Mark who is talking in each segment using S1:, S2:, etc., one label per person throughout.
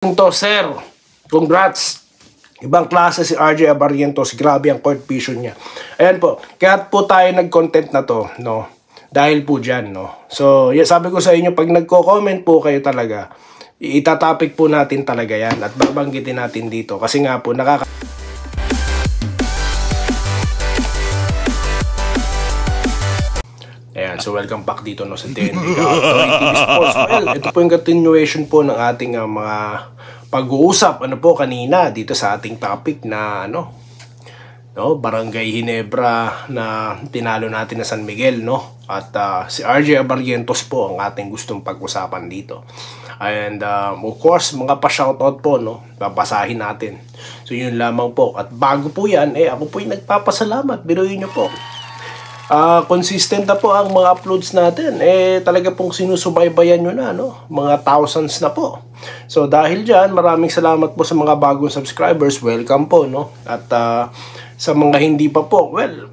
S1: To, sir, congrats. Ibang klase si RJ Abarientos, grabe ang court vision niya. Ayan po, kaya po tayo nag-content na to, no? Dahil po dyan, no? So, sabi ko sa inyo, pag nagko-comment po kayo talaga, itatopic po natin talaga yan at babanggitin natin dito. Kasi nga po, Ayan, so welcome back dito no sa TNB TV Sports. Well, ito po yung continuation po ng ating mga pag-uusap kanina dito sa ating topic na Barangay Ginebra na tinalo natin na San Miguel, no? At si RJ Abarientos po ang ating gustong pag-usapan dito. And of course, mga pa-shoutout po, no? Babasahin natin. So yun lamang po. At bago po yan, ako po yung nagpapasalamat. Biruin nyo po. Consistent na po ang mga uploads natin. Talaga pong sinusubaybayan nyo na, no? Mga thousands na po. So dahil dyan, maraming salamat po sa mga bagong subscribers. Welcome po, no? At sa mga hindi pa po, well,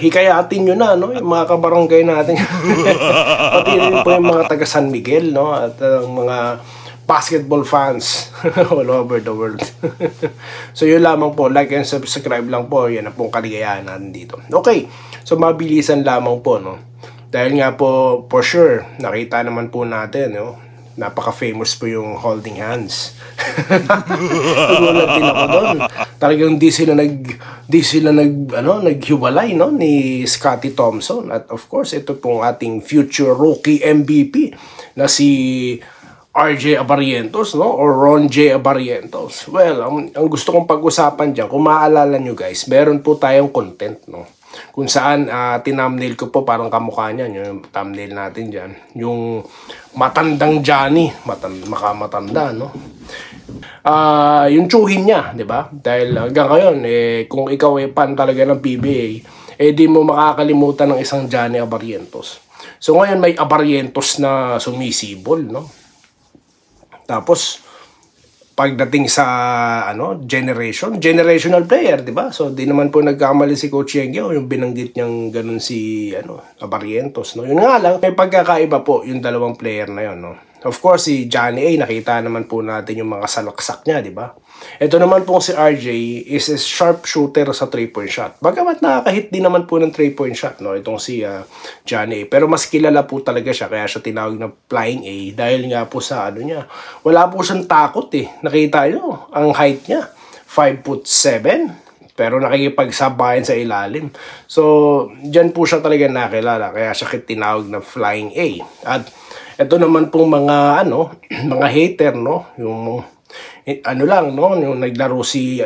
S1: hikayatin nyo na, no? Yung mga kabarangay natin. Pati rin po yung mga taga San Miguel, no? At mga basketball fans all over the world. So yun lamang po, like and subscribe lang po. Yan ang pong kaligayahan natin dito. Okay, so mabilisan lamang po, no? Dahil nga po, for sure, nakita naman po natin, no? Napaka-famous po yung holding hands. Nagulat din ako doon. Talagang di sila naghiwalay, no, ni Scottie Thompson. At of course, ito pong ating future rookie MVP na si RJ Abarientos, no, or Ron J. Abarientos. Well, ang gusto kong pag-usapan dyan, kung maaalala nyo guys, meron po tayong content, no, kung saan tinumnail ko po, parang kamukha niyan, yung thumbnail natin dyan, yung matandang Johnny, makamatanda, no? Yung tsuhin niya, di ba? Dahil hanggang ngayon, kung ikaw ay fan talaga ng PBA, di mo makakalimutan ng isang Johnny Abarientos. So ngayon may Abarientos na sumisibol, no? Tapos pagdating sa generational player, di ba? So di naman po nagkamali si Coach Yengyo yung binanggit niyang ganun si Abarientos, no. Yun nga lang, may pagkakaiba po yung dalawang player na yun, no. Of course si Johnny A, nakita naman po natin yung mga salaksak niya, di ba? Ito naman po si RJ is a sharp shooter sa 3-point shot. Bagamat nakakahit din naman po ng 3-point shot, no, itong si Johnny A. Pero mas kilala po talaga siya, kaya siya tinawag na Flying A dahil nga po sa niya. Wala po siyang takot eh. Nakita nyo, ang height niya, 5'7", pero nakikipagsabayan sa ilalim. So, dyan po siya talaga nakilala, kaya siya tinawag na Flying A. At ito naman pong mga mga hater, no, yung yung naglaro si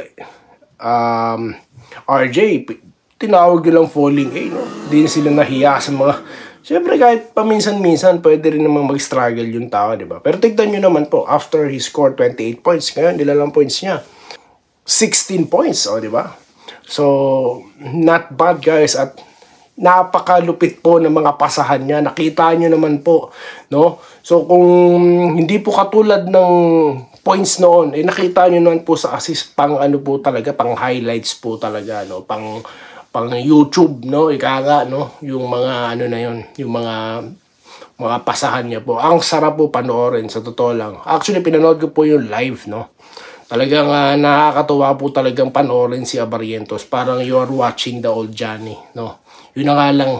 S1: RJ, tinawag nilang Falling A, no. Di sila nahiya sa mga, siyempre kahit paminsan-minsan pwede rin namang mag-struggle yung tao, di ba? Pero tignan nyo naman po, after he scored 28 points, ngayon nilalang points niya 16 points, di ba? So not bad guys, at napakalupit po ng mga pasahan niya. Nakita nyo naman po, no? So kung hindi po katulad ng points noon, nakita nyo naman po sa assist, pang po talaga, pang highlights po talaga, no? Pang YouTube, no? Ika no? Yung mga na yun, yung mga pasahan niya po. Ang sarap po panoorin, sa totoo lang. Actually, pinanood ko po yung live, no? Talagang nakakatuwa po talagang panoorin si Abarientos. Parang you are watching the old Johnny, no? Yun na nga lang,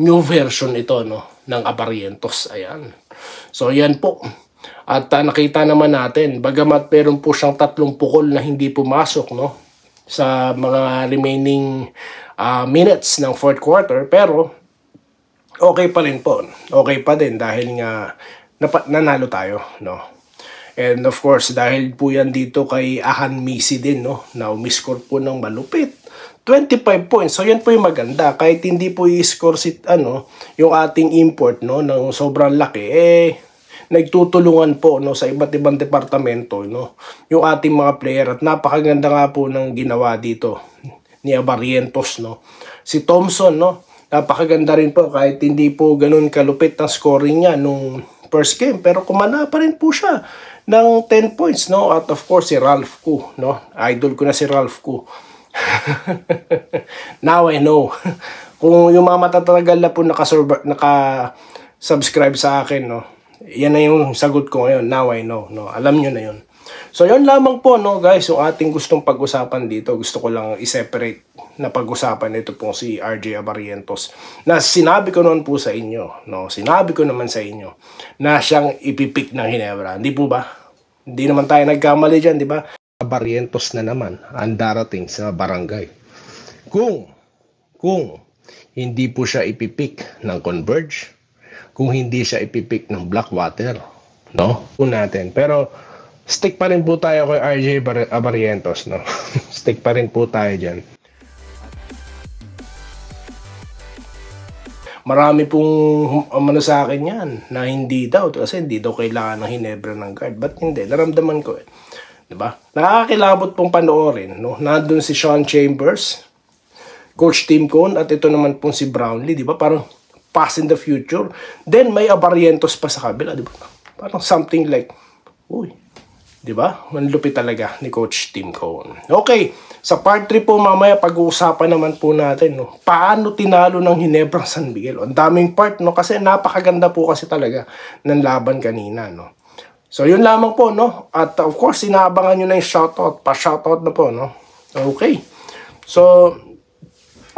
S1: new version ito, no, ng Abarientos. Ayan. So, yan po. At nakita naman natin, bagamat meron po siyang 3 pukol na hindi pumasok, no, sa mga remaining minutes ng 4th quarter, pero okay pa rin po. Okay pa din dahil nga nanalo tayo, no. And of course, dahil po yan dito kay Ahan Misi din, no, na umiscore po ng malupit. 25 points. So yan po yung maganda. Kahit hindi po i-score yung ating import, no, ng sobrang laki, nagtutulungan po, no, sa iba't ibang departamento, no, yung ating mga player. At napakaganda nga po ng ginawa dito ni Abarientos, no. Si Thompson, no, napakaganda rin po kahit hindi po ganun kalupit ang scoring niya nung first game, pero kumana pa rin po siya ng 10 points, no. At of course si Ralph Koo, no, idol ko na si Ralph Koo. Now I know. Kung yung mga matatagal na po naka-subscribe sa akin, no, Yan na yung sagot ko ngayon. Now I know, no? Alam nyo na yun. So, yun lamang po, no, guys, yung ating gustong pag-usapan dito. Gusto ko lang i-separate na pag-usapan ito pong si RJ Abarientos. Na sinabi ko noon po sa inyo, no? Sinabi ko naman sa inyo na siyang ipipick ng Ginebra. Hindi po ba? Hindi naman tayo nagkamali dyan, di ba? Abarientos na naman ang darating sa barangay. Kung hindi po siya ipipick ng Converge, kung hindi siya ipipick ng Blackwater, no? Po natin. Pero stick pa rin po tayo kay RJ Abarientos, no? Stick pa rin po tayo dyan. Marami pong sa akin yan na hindi daw kasi hindi daw kailangan ng Ginebra ng guard. But hindi, naramdaman ko diba? Nakakakilabot pong panoorin, no? Nandun si Sean Chambers, Coach Tim Cone, at ito naman pong si Brownlee, diba? Parang pass in the future. Then may Abarientos pa sa kabila, diba? Parang something like, uy, diba? Manlupit talaga ni Coach Tim Cone. Okay, sa part 3 po mamaya pag-uusapan naman po natin, no? Paano tinalo ng Ginebra San Miguel? Ang daming part, no? Kasi napakaganda po kasi talaga ng laban kanina, no? So, yun lamang po, no? At of course, inaabangan nyo na yung shoutout. Pa-shoutout na po, no? Okay. So,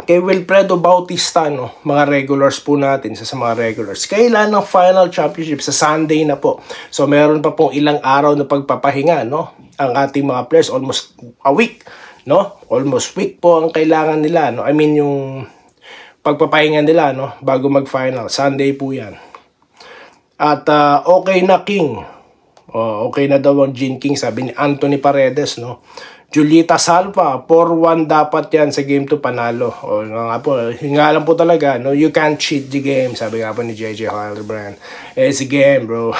S1: kay Wilfredo Bautista, no? Mga regulars po natin, sa mga regulars. Kailan ng final championship? Sa Sunday na po. So, meron pa pong ilang araw na pagpapahinga, no? Ang ating mga players, almost a week, no? Almost week po ang kailangan nila, no? I mean, yung pagpapahinga nila, no? Bago mag-final. Sunday po yan. At okay na King. Okay na daw ang Gene King, sabi ni Anthony Paredes, no? Julita Salva, 4-1 dapat yan sa game 2 panalo. O nga po, nga lang po talaga, no? You can't cheat the game, sabi nga po ni JJ Hildebrand. It's a game, bro.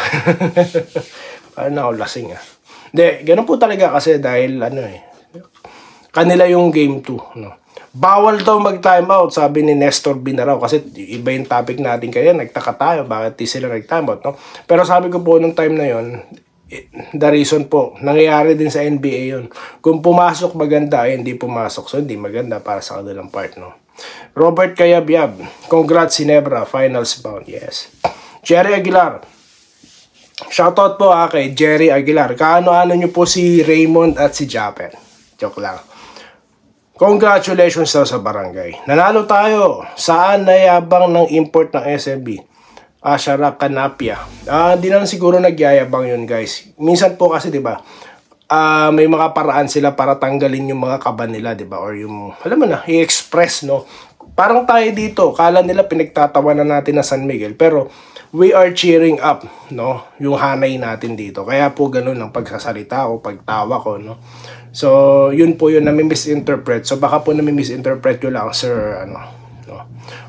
S1: Ano, lasing Hindi, ganun po talaga kasi dahil kanila yung game 2, no? Bawal daw mag-timeout, sabi ni Nestor Binaraw. Kasi iba yung topic natin kaya, nagtaka tayo, bakit di sila nag-timeout, no? Pero sabi ko po nung time na yon, the reason po, nangyayari din sa NBA yun. Kung pumasok maganda, hindi pumasok. So hindi maganda para sa kanilang part, no? Robert Kayabyab, congrats Ginebra, finals bound, yes. Jerry Aguilar, shoutout po kay Jerry Aguilar. Kaano-ano nyo po si Raymond at si Japper. Joke lang. Congratulations daw sa barangay. Nanalo tayo. Saan nayabang ng import ng SMB? Ashara Canapia. Di naman siguro nagyayabang yun, guys. Minsan po kasi, di ba, may mga paraan sila para tanggalin yung mga kaba nila, di ba? Or yung, alam mo na, i-express, no? Parang tayo dito, kala nila pinagtatawanan natin na San Miguel, pero we are cheering up, no? Yung hanay natin dito. Kaya po ganun ang pagsasalita o pagtawa ko, no? So, yun po yun, nami-misinterpret. So, baka po nami-misinterpret ko lang, sir, no?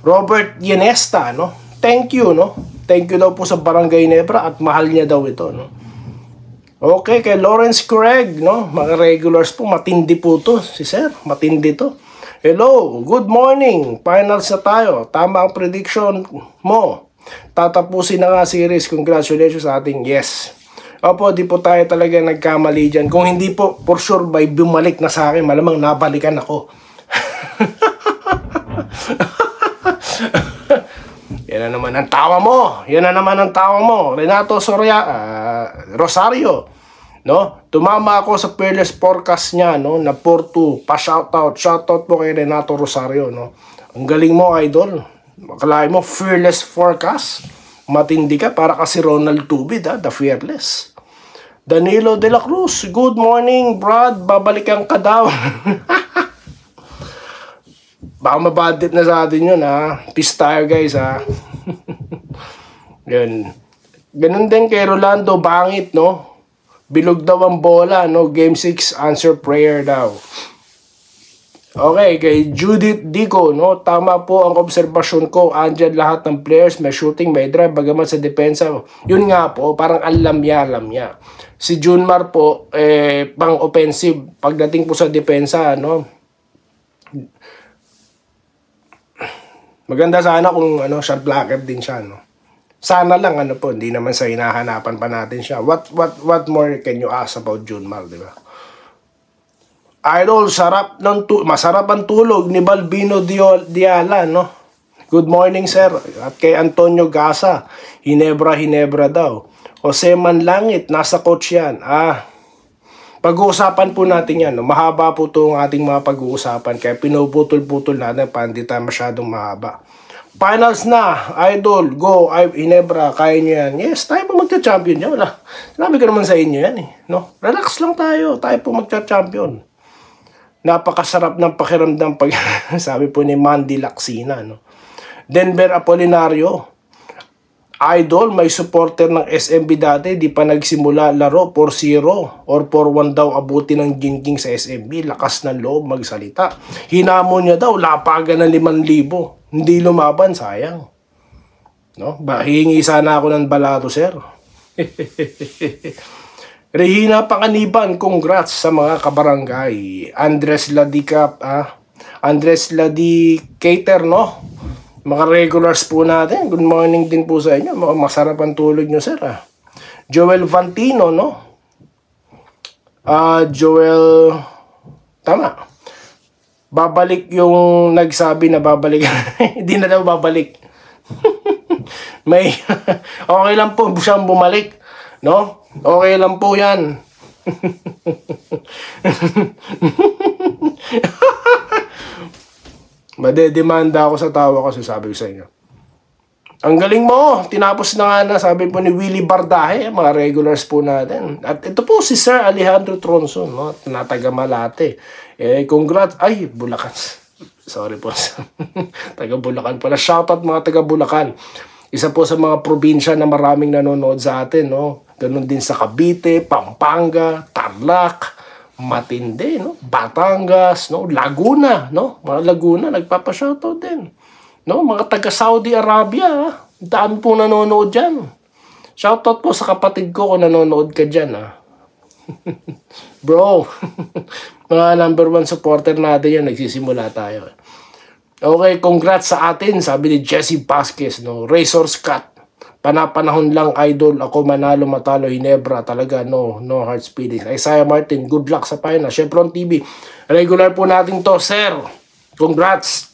S1: Robert Yenesta, no? Thank you, no? Thank you daw po sa Barangay Ginebra at mahal niya daw ito, no? Okay, kay Lawrence Craig, no? Mga regulars po, matindi po to. Si sir, matindi to. Hello, good morning. Finals na tayo. Tama ang prediction mo. Tatapusin na nga series. Congratulations sa ating yes. Opo, di po tayo talaga nagkamali dyan. Kung hindi po, for sure, by bumalik na sa akin, malamang nabalikan ako. Yan na naman ang tawa mo. Yan na naman ang tawa mo. Renato Rosario. No? Tumama ako sa fearless forecast niya, no? Na 4-2. Pa-shoutout. Shoutout po kay Renato Rosario, no? Ang galing mo, idol. Akalain mo, fearless forecast. Matindi ka para kasi Ronald Tubid, the fearless. Danilo de la Cruz, good morning, Brad. Babalikan ka daw. Baka mabadit na sa atin yun, Peace tayo, guys, Yan. Ganun din kay Rolando Bangit, no? Bilog daw ang bola, no? Game 6, answer prayer daw. Okay, kay Judith Dico, no? Tama po ang obserbasyon ko. Andyan lahat ng players, may shooting, may drive, bagaman sa depensa. Yun nga po, parang alamya. Si Junmar po, pang-offensive. Pagdating po sa depensa, no? Maganda sana kung shot blocker din siya, no? Sana lang po, hindi naman sa hinahanapan pa natin siya. What more can you ask about Junmar, di ba? Idol, masarap ang tulog ni Balbino Diala, no? Good morning, sir. At kay Antonio Gasa, Hinebra daw. Jose Manlangit, nasa coach yan. Pag-uusapan po natin yan. No? Mahaba po itong ating mga pag-uusapan. Kaya pinuputol-putol natin para hindi tayo masyadong mahaba. Finals na, Idol, go, Hinebra, kaya nyo yan. Yes, tayo po magka-champion yan. Wala. Sinabi ko naman sa inyo yan eh. No? Relax lang tayo po magka-champion. Napakasarap ng pakiramdam pag sabi po ni Mandy Laksina. No? Denver Apolinario, Idol, may supporter ng SMB dati, di pa nagsimula laro, 4-0 or 4-1 daw abuti ng Gingging sa SMB. Lakas ng loob magsalita. Hinamon niya daw, lapagan ng 5,000. Hindi lumaban, sayang. No? Hihingi sana ako ng balato, sir. Regina Pangaliban, congrats sa mga kabarangay. Andres Ladicater, no? Mga regulars po natin, good morning din po sa inyo. Mga masarap ang tulog nyo, sir. Joel Vantino, no? Joel, tama. Babalik yung nagsabi na babalik. Hindi na daw babalik. May, okay lang po siyang bumalik, no? Okay lang po yan. Madedemanda ako sa tawa ko, sabi ko sa inyo. Ang galing mo, tinapos na nga sabi po ni Willie Bardahe, mga regulars po natin. At ito po si Sir Alejandro Tronson, no? Taga Malate. Congrats, Bulacan. Sorry po. Taga Bulacan pala. Shoutout mga taga Bulacan. Isa po sa mga probinsya na maraming nanonood sa atin, no? Ganun din sa Cavite, Pampanga, Tarlac, Matindi, no? Batangas, no? Laguna, no? Mga Laguna nagpapa-shoutout din. No, mga taga Saudi Arabia, dami pong nanonood diyan. Shoutout po sa kapatid ko kung nanonood ka diyan, Bro. Mga number 1 supporter natin 'yan, nagsisimula tayo. Okay, congrats sa atin, sabi ni Jesse Vasquez, no? Razor's Cut. Panapanahon lang, Idol. Ako manalo, matalo, Hinebra. Talaga, no hard feelings. Isaiah Martin, good luck sa final. Chevron TV, regular po natin to, sir. Congrats.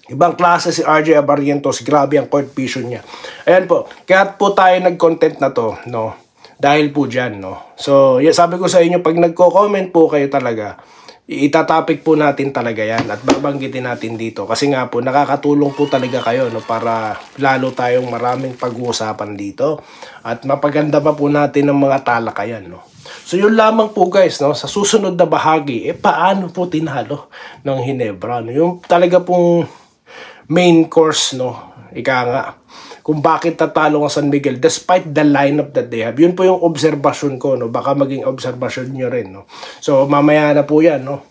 S1: Ibang klase si RJ Abarientos. Grabe ang court vision niya. Ayan po. Kaya po tayo nag-content na to, no? Dahil po dyan, no? So, sabi ko sa inyo, pag nagko-comment po kayo talaga, itatopic po natin talaga yan at babanggitin natin dito kasi nga po nakakatulong po talaga kayo, no, para lalo tayong maraming pag-uusapan dito at mapaganda pa po natin ng mga talakayan, no. So yun lamang po guys, no, sa susunod na bahagi paano po tinalo ng Hinebra, no? Yung talaga pong main course, no, ika nga kung bakit tatalo ang San Miguel despite the lineup that they have. Yun po yung obserbasyon ko, no? Baka maging obserbasyon nyo rin, no? So, mamaya na po yan, no?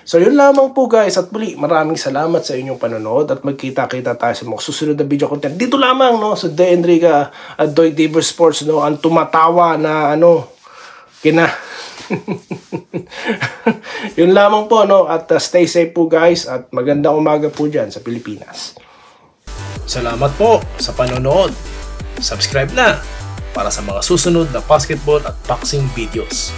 S1: So, yun lamang po guys. At muli, maraming salamat sa inyong panonood at magkita-kita tayo sa mga susunod na video content. Dito lamang, no? Sa De Enrica at Doy TV Sports, no? Ang tumatawa na, yun lamang po, no? At stay safe po guys at magandang umaga po dyan sa Pilipinas. Salamat po sa panonood. Subscribe na para sa mga susunod na basketball at boxing videos.